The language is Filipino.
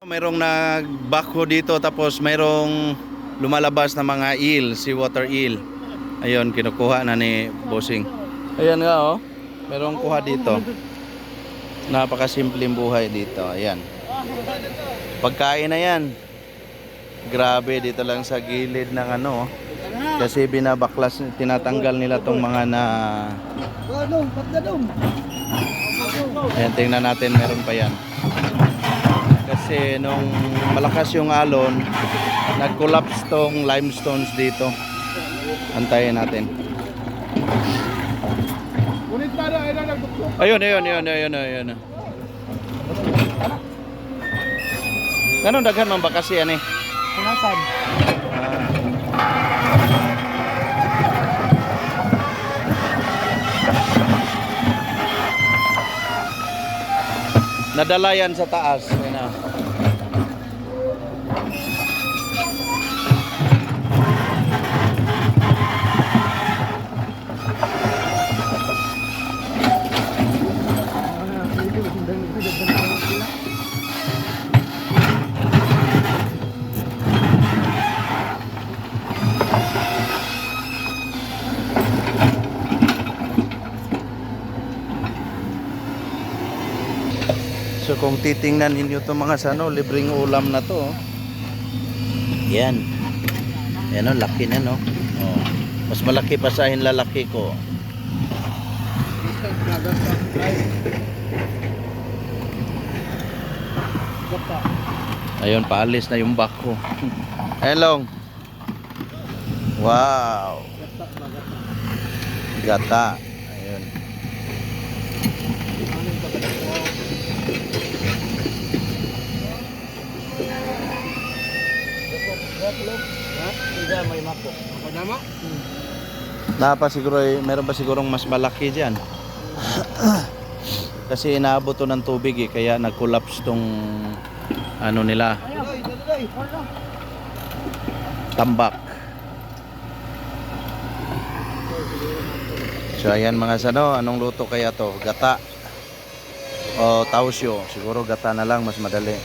Mayroong nag-backhoe dito tapos mayroong lumalabas na mga eel, seawater eel. Ayun, kinukuha na ni Bossing. Ayan nga oh. Mayroong kuha dito. Napakasimpleng buhay dito. Ayan. Pagkain na yan. Grabe dito lang sa gilid ng ano. Kasi binabaklas, tinatanggal nila tong mga na. Ayan, tingnan natin, meron pa yan. Kasi nung malakas yung alon, nag-collapse tong limestones dito. Antayin natin. Ayun. Ganun daghan man ba kasi yan eh? Punasan. Nadala yan sa taas. Ayun na. So kung titingnan ninyo itong mga sano, libreng ulam na to. Oh. Yan. Yan o, laki na no. Oh. Mas malaki pa sa akin lalaki ko. Ayun, paalis na yung bako. Hello. Wow. Gata. Ayun. May mako. Padama? Napa siguro, meron pa sigurong mas malaki diyan. Kasi inaabot to ng tubig eh, kaya nag-collapse tong ano nila. Tambak. So ayan mga sano, anong luto kaya to? Gata o tausyo? Siguro gata na lang, mas madali.